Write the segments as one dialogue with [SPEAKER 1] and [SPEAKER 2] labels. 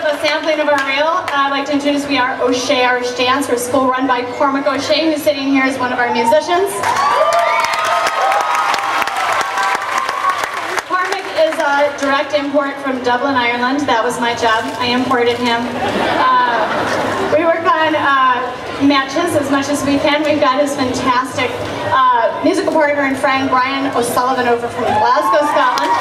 [SPEAKER 1] of a sampling of our reel. I'd like to introduce, we are O'Shea Irish Dance. We're a school run by Cormac O'Shea, who's sitting here as one of our musicians. Cormac is a direct import from Dublin, Ireland. That was my job. I imported him. We work on matches as much as we can. We've got his fantastic musical partner and friend, Brian O'Sullivan, over from Glasgow, Scotland.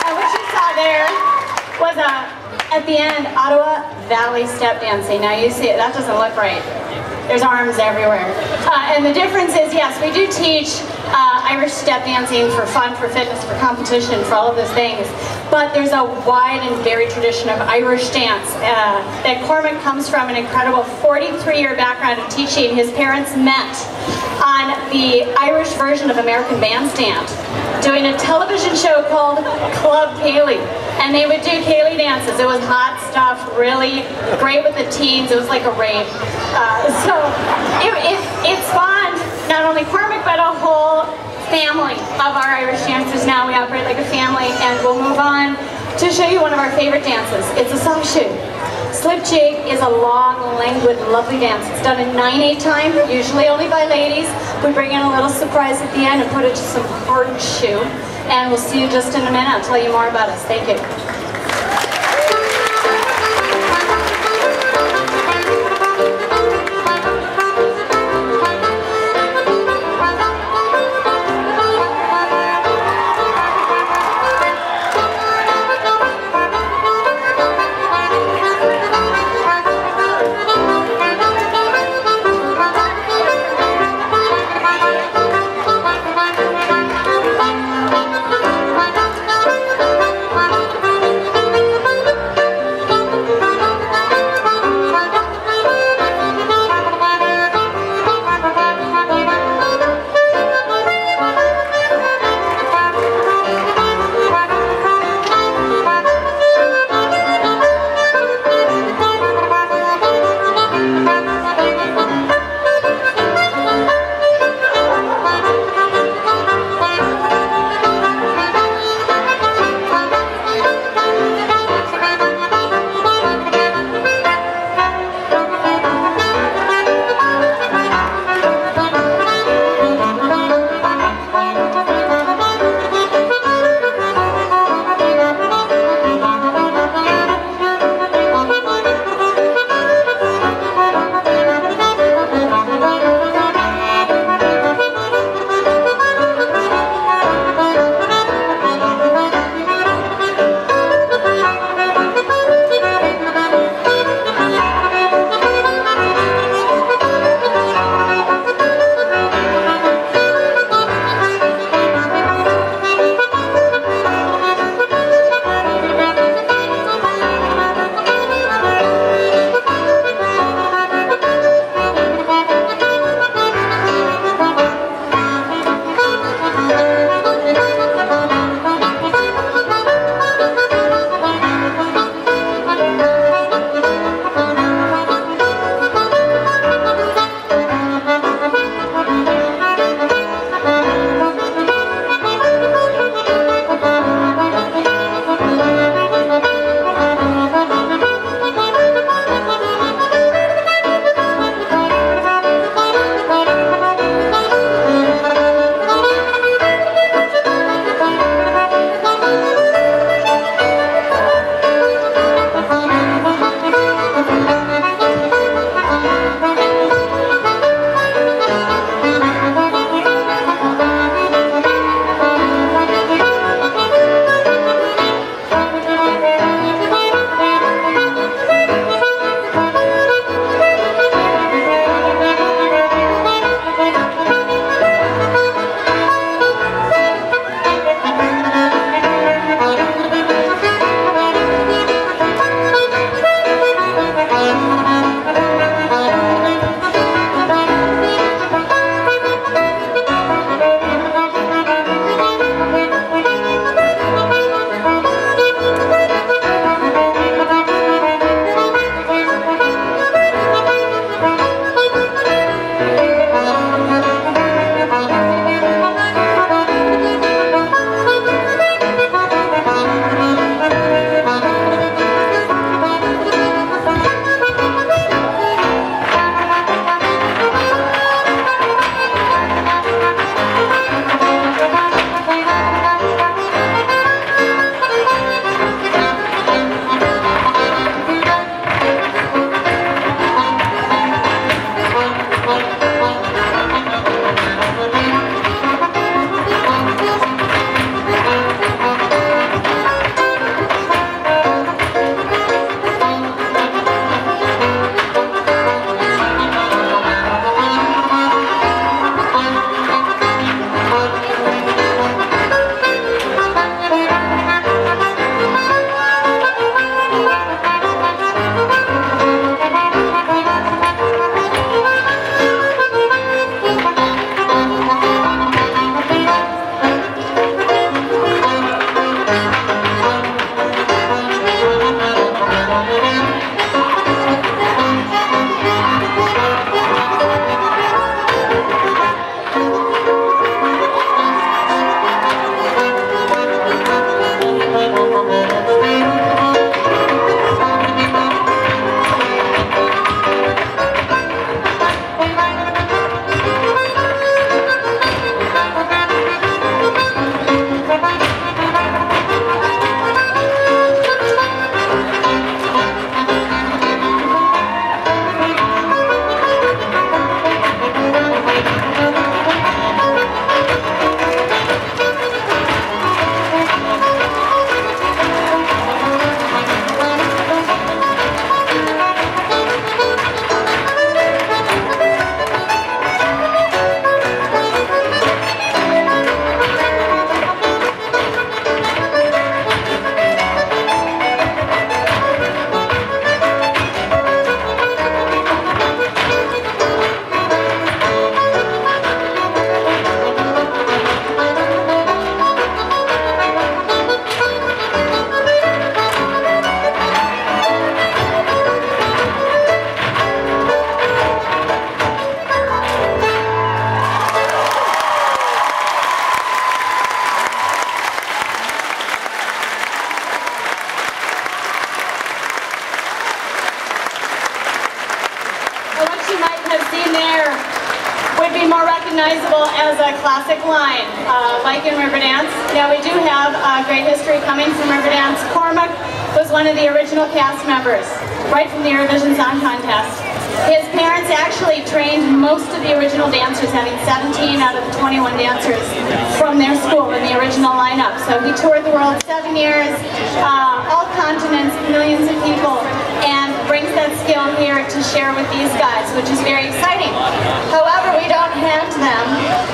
[SPEAKER 1] What you saw there was, at the end, Ottawa Valley step dancing. Now you see it, that doesn't look right. There's arms everywhere. And the difference is, yes, we do teach Irish step dancing for fun, for fitness, for competition, for all of those things. But there's a wide and varied tradition of Irish dance that Cormac comes from an incredible 43-year background of teaching. His parents met on the Irish version of American Bandstand, doing a television show called Club Cayley. And they would do Cayley dances. It was hot stuff, really great with the teens. It was like a rave. So it spawned not only Cormac, but a whole family of our Irish dancers. Now we operate like a family, and we'll move on to show you one of our favorite dances. It's a soft shoe. Slip jig is a long, languid, lovely dance. It's done in 9/8 time, usually only by ladies. We bring in a little surprise at the end and put it to some hard shoe. And we'll see you just in a minute. I'll tell you more about us. Thank you. recognizable as a classic line, like in Riverdance. Now we do have great history coming from Riverdance. Cormac was one of the original cast members, right from the Eurovision Song Contest. His parents actually trained most of the original dancers, having 17 out of the 21 dancers from their school in the original lineup. So he toured the world 7 years, all continents, millions of people, and brings that skill here to share with these guys, which is very exciting. However, we don't hand them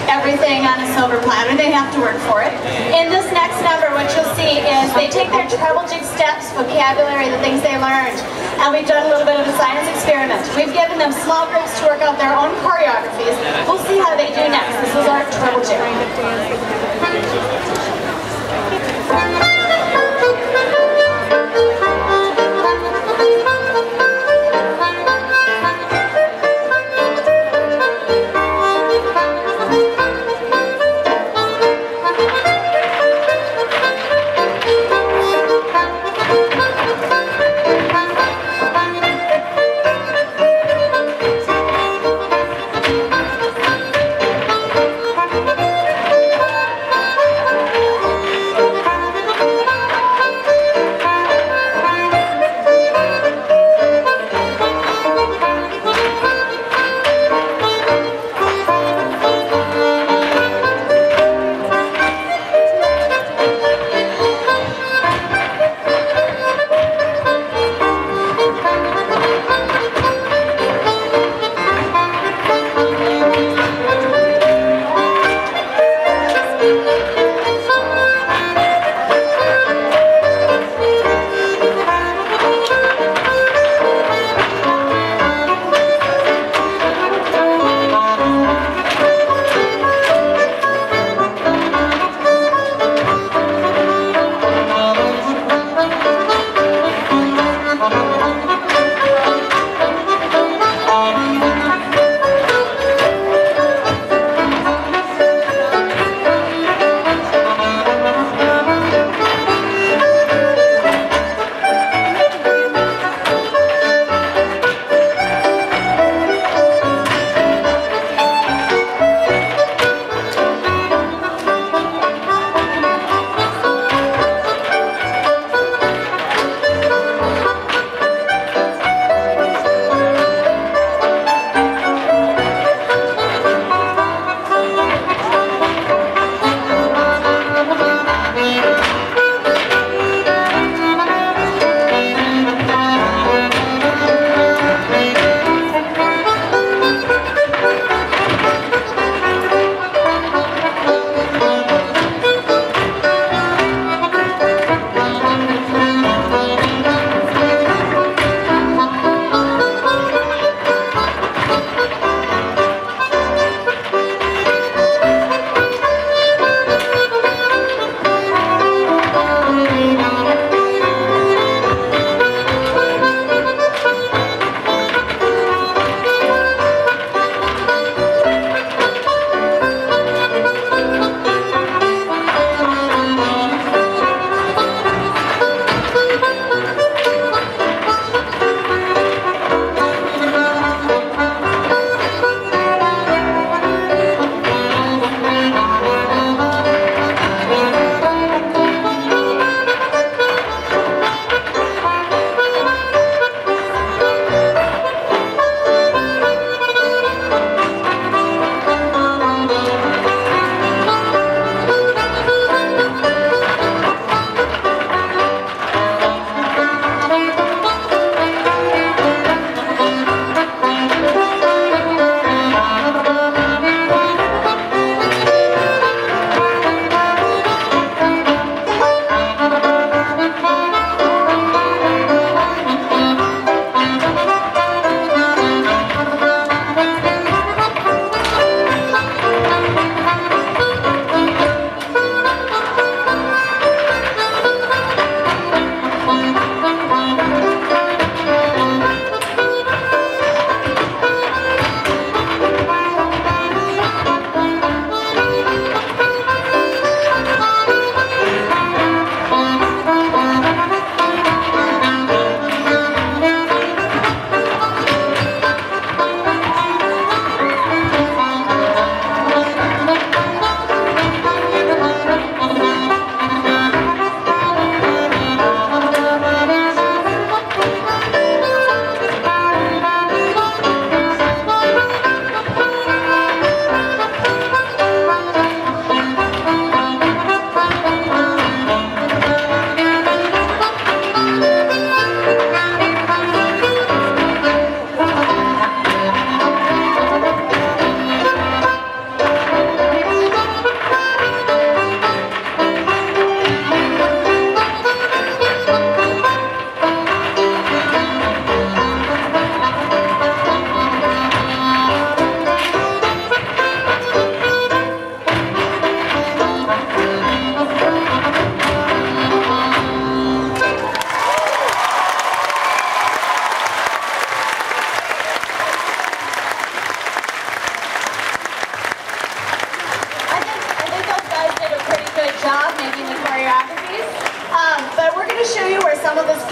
[SPEAKER 1] everything on a silver platter. They have to work for it. In this next number, what you'll see is they take their treble jig steps, vocabulary, the things they learned, and we've done a little bit of a science experiment. We've given them small groups to work out their own choreographies. We'll see how they do next. This is our treble jig.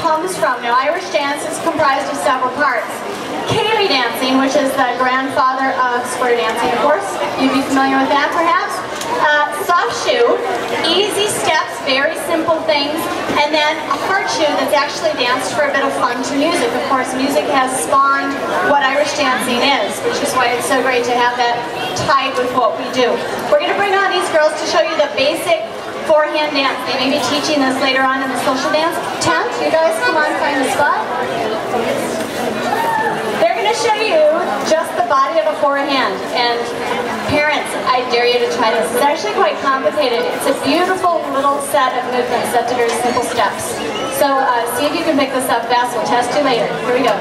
[SPEAKER 1] comes from. Now, Irish dance is comprised of several parts. Ceilidh dancing, which is the grandfather of square dancing, of course. You'd be familiar with that, perhaps. Soft shoe, easy steps, very simple things, and then a hard shoe that's actually danced for a bit of fun to music. Of course, music has spawned what Irish dancing is, which is why it's so great to have that tied with what we do. We're going to bring on these girls to show you the basic forehand dance. They may be teaching this later on in the social dance tent. You guys come on, find a spot. They're going to show you just the body of a forehand. And parents, I dare you to try this. It's actually quite complicated. It's a beautiful little set of movements set to very simple steps. So see if you can pick this up fast. We'll test you later. Here we go.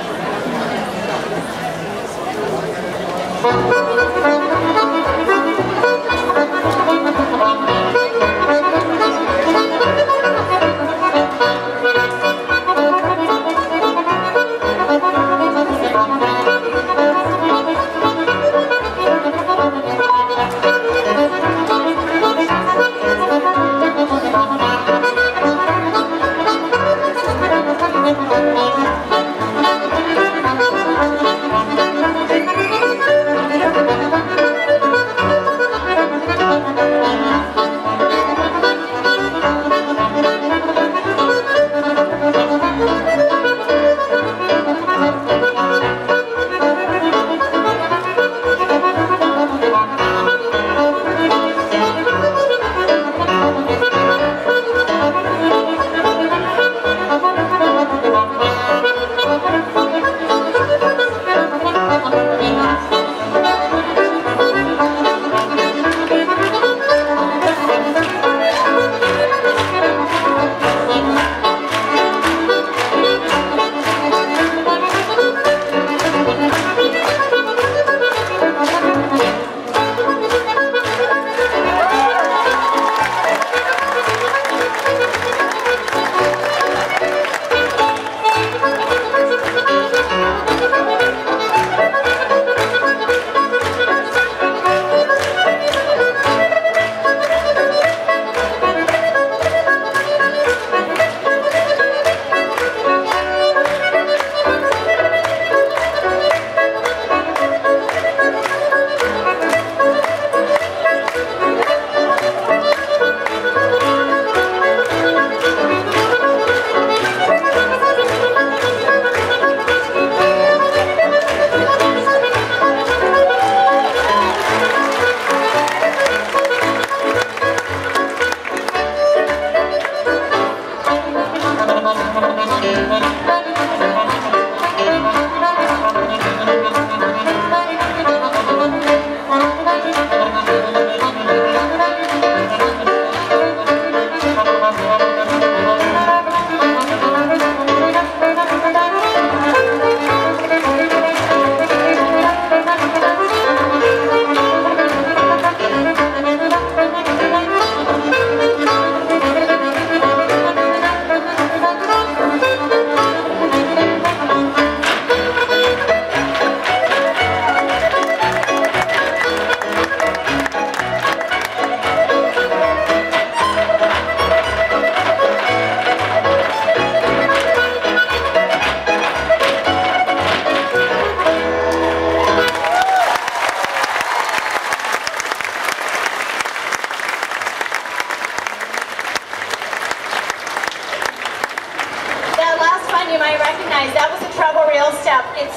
[SPEAKER 1] That was a treble reel step. It's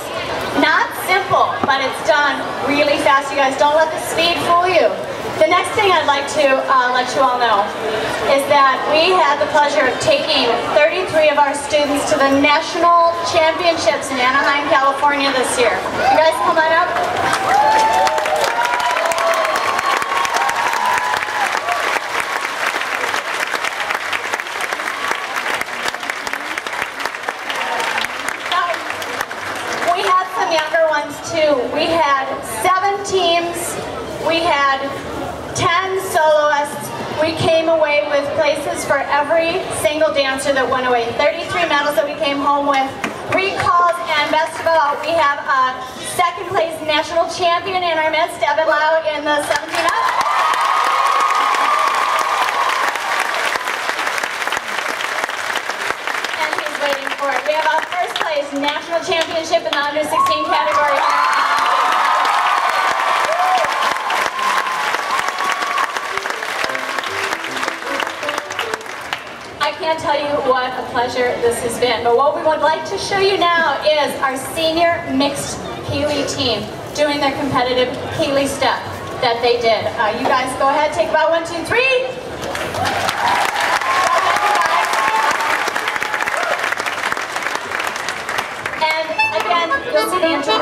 [SPEAKER 1] not simple, but it's done really fast. You guys, don't let the speed fool you. The next thing I'd like to let you all know is that we had the pleasure of taking 33 of our students to the National Championships in Anaheim, California this year. You guys come on up. We had 7 teams, we had 10 soloists, we came away with places for every single dancer that went away. 33 medals that we came home with, recalls, and best of all, we have a second place national champion in our midst, Evan Lau, in the 17 up. And he's waiting for We have our first place national championship in the under 16 category. I can't tell you what a pleasure this has been, but what we would like to show you now is our senior mixed Keeley team doing their competitive Keeley step that they did. You guys go ahead, take about 1, 2, 3. And again, you'll see the intro.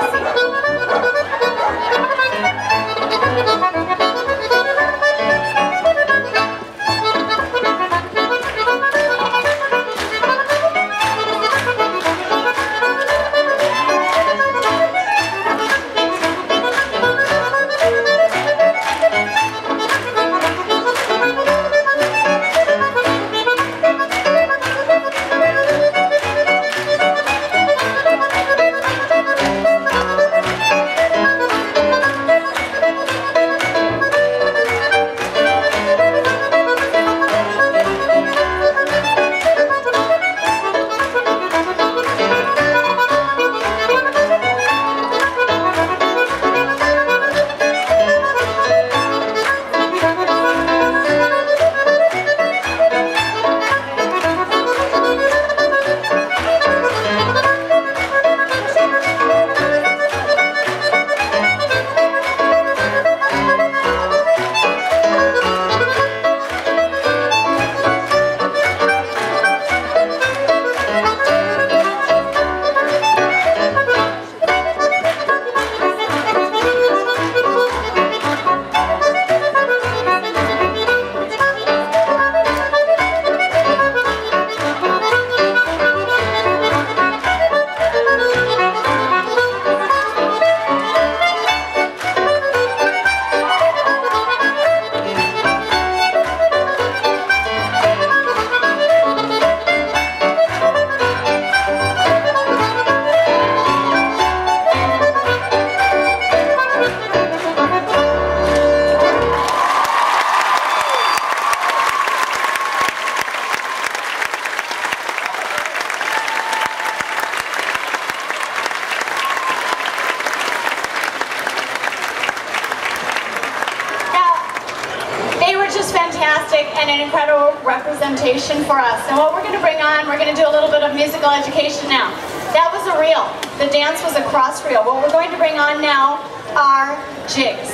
[SPEAKER 1] And an incredible representation for us. And what we're going to bring on, we're going to do a little bit of musical education now. That was a reel. The dance was a cross reel. What we're going to bring on now are jigs.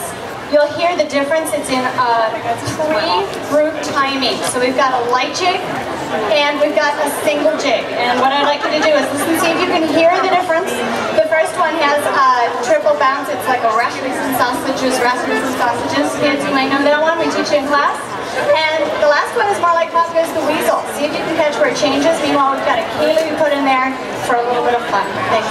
[SPEAKER 1] You'll hear the difference. It's in 3-group timing. So we've got a light jig and we've got a single jig. And what I'd like you to do is listen, see if you can hear the difference. The first one has a triple bounce. It's like a rashers and sausages, Kids, you might know that one. We teach you in class. And the last one is more like Pop Goes the Weasel. See if you can catch where it changes. Meanwhile, we've got a Keeley we put in there for a little bit of fun. Thanks.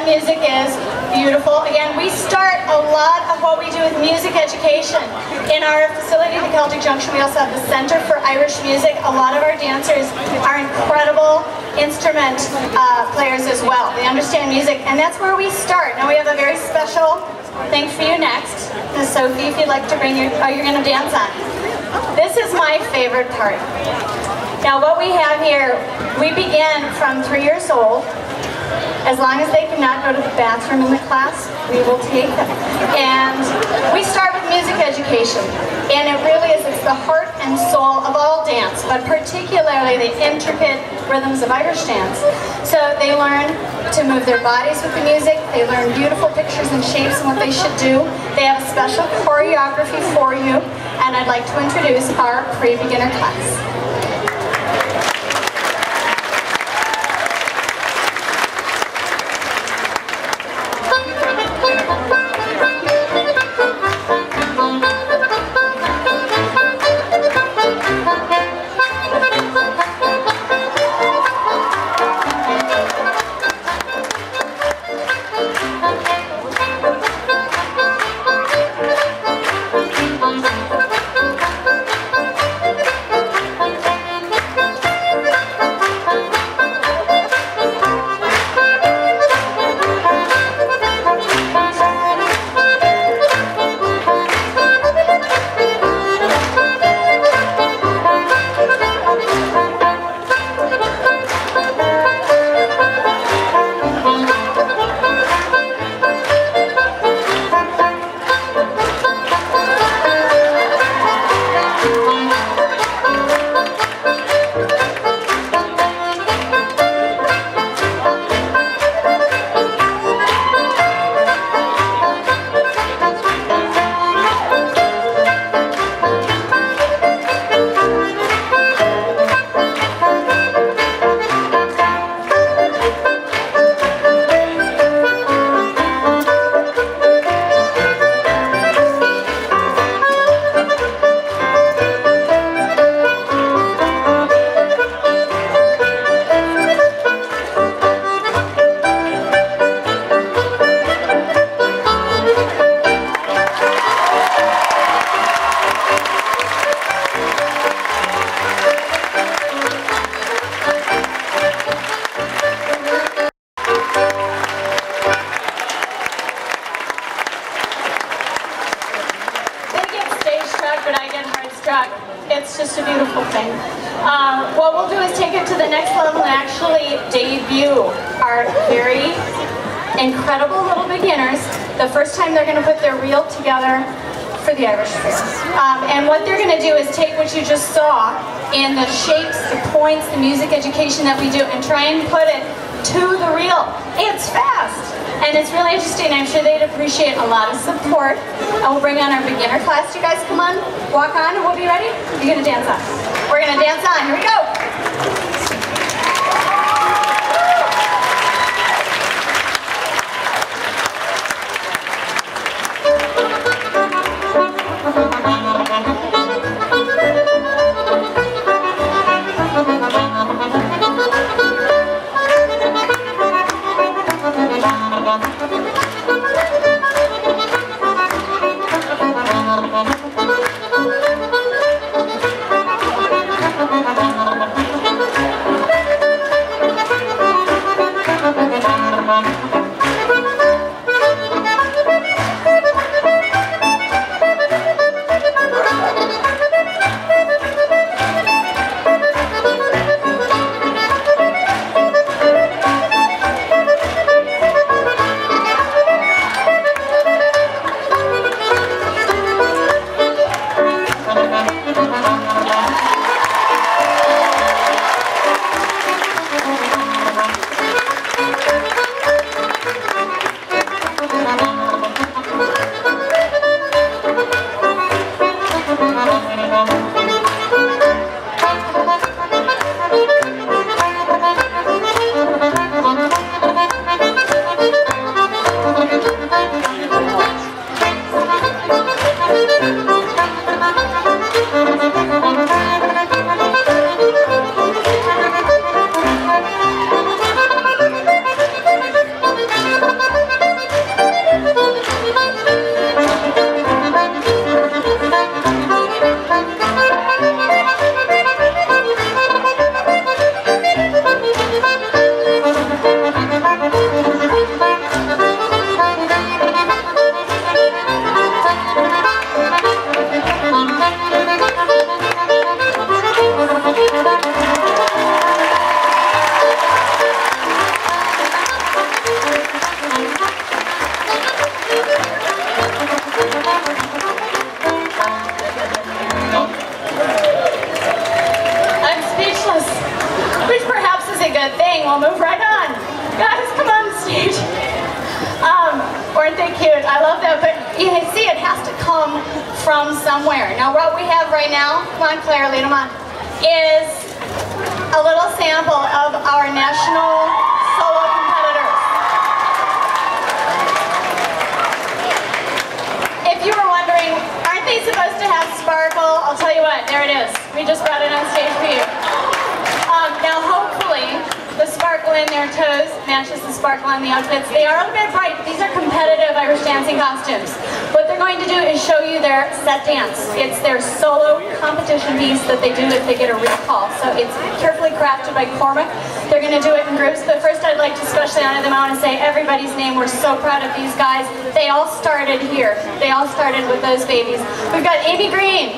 [SPEAKER 1] music is beautiful. Again, we start a lot of what we do with music education. In our facility at the Celtic Junction, we also have the Center for Irish Music. A lot of our dancers are incredible instrument players as well. They understand music, and that's where we start. Now we have a very special thing for you next. Ms. Sophie, if you'd like to bring your, oh, you're going to dance on. This is my favorite part. Now what we have here, we begin from 3 years old. As long as they cannot go to the bathroom in the class, we will take them. And we start with music education. And it really is, it's the heart and soul of all dance, but particularly the intricate rhythms of Irish dance. So they learn to move their bodies with the music, they learn beautiful pictures and shapes and what they should do. They have a special choreography for you, and I'd like to introduce our pre-beginner class. It's just a beautiful thing. What we'll do is take it to the next level and actually debut our very incredible little beginners. The first time they're going to put their reel together for the Irish Fair. And what they're going to do is take what you just saw in the shapes, the points, the music education that we do and try and put it to the reel. It's fast. And it's really interesting. I'm sure they'd appreciate a lot of support. And we'll bring on our beginner class. You guys come on, walk on, and we'll be ready. You're going to dance on. We're going to dance on. Here we go. the thing, we'll move right on. Guys, come on stage. Weren't they cute? I love that, but you see, it has to come from somewhere. Now, what we have right now, come on, Claire, lead them on, is a little sample of our national solo competitors. If you were wondering, aren't they supposed to have sparkle? I'll tell you what, there it is. We just brought it on stage for you. Now, hopefully, the sparkle in their toes matches the sparkle on the outfits. They are a little bit bright. These are competitive Irish dancing costumes. What they're going to do is show you their set dance. It's their solo competition piece that they do if they get a recall. So it's carefully crafted by Cormac. They're going to do it in groups. But first, I'd like to especially honor them. I want to say everybody's name. We're so proud of these guys. They all started here. They all started with those babies. We've got Amy Green.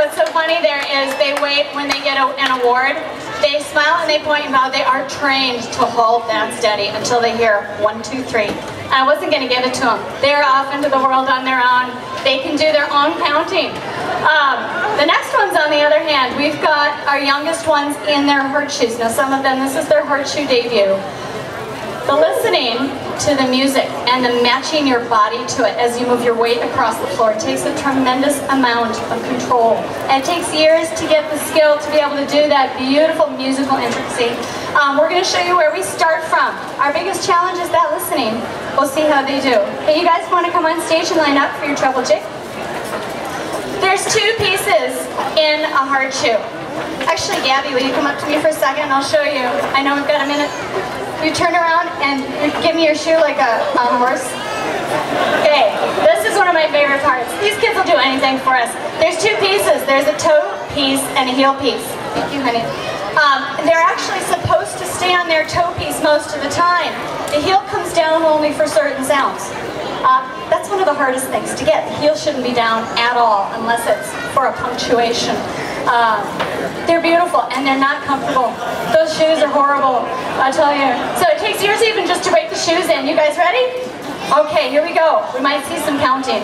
[SPEAKER 1] What's so funny there is they wait when they get an award. They smile and they point and bow. They are trained to hold that steady until they hear 1, 2, 3. I wasn't going to give it to them. They're off into the world on their own. They can do their own counting. The next ones, on the other hand, we've got our youngest ones in their hurt shoes. Now, some of them, this is their hurt shoe debut. The listening to the music and the matching your body to it as you move your weight across the floor takes a tremendous amount of control. And it takes years to get the skill to be able to do that beautiful musical intricacy. We're going to show you where we start from. Our biggest challenge is that listening. We'll see how they do. Hey, you guys want to come on stage and line up for your treble jig? There's 2 pieces in a hard shoe. Actually, Gabby, will you come up to me for a second and I'll show you. I know we've got a minute. You turn around and give me your shoe like a horse. Okay, this is one of my favorite parts. These kids will do anything for us. There's 2 pieces. There's a toe piece and a heel piece. Thank you, honey. They're actually supposed to stay on their toe piece most of the time. The heel comes down only for certain sounds. That's one of the hardest things to get. The heel shouldn't be down at all unless it's for a punctuation. They're beautiful and they're not comfortable. Those shoes are horrible, I tell you. So it takes years even just to break the shoes in. You guys ready? Okay, here we go. We might see some counting.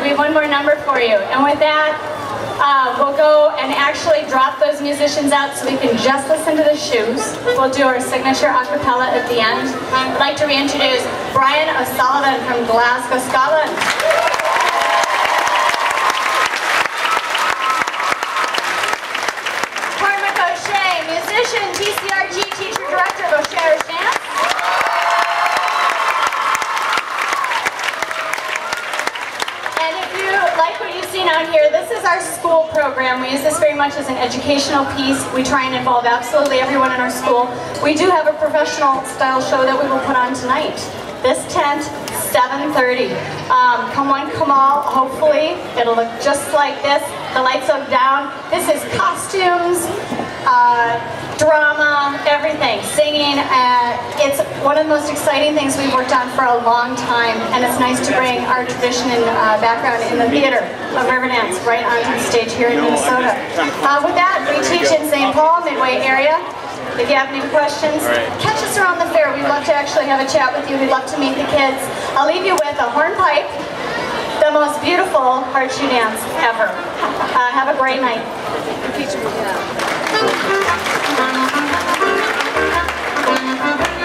[SPEAKER 1] We have one more number for you, and with that, we'll go and actually drop those musicians out so we can just listen to the shoes. We'll do our signature a cappella at the end. I'd like to reintroduce Brian O'Sullivan from Glasgow, Scotland. Cormac O'Shea, musician, TCRG teacher director of O'Shea Dance. Like what you've seen out here, this is our school program. We use this very much as an educational piece. We try and involve absolutely everyone in our school. We do have a professional style show that we will put on tonight. This tent, 7:30. Come one, come all. Hopefully, it'll look just like this. The lights are down. This is costumes, drama, everything, singing. It's one of the most exciting things we've worked on for a long time, and it's nice to bring our tradition and background in the theater of river dance right onto the stage here in Minnesota. With that, we teach in St. Paul, Midway area. If you have any questions, catch us around the fair. We'd love to actually have a chat with you. We'd love to meet the kids. I'll leave you with a hornpipe, the most beautiful horseshoe dance ever. Have a great night.
[SPEAKER 2] Yeah.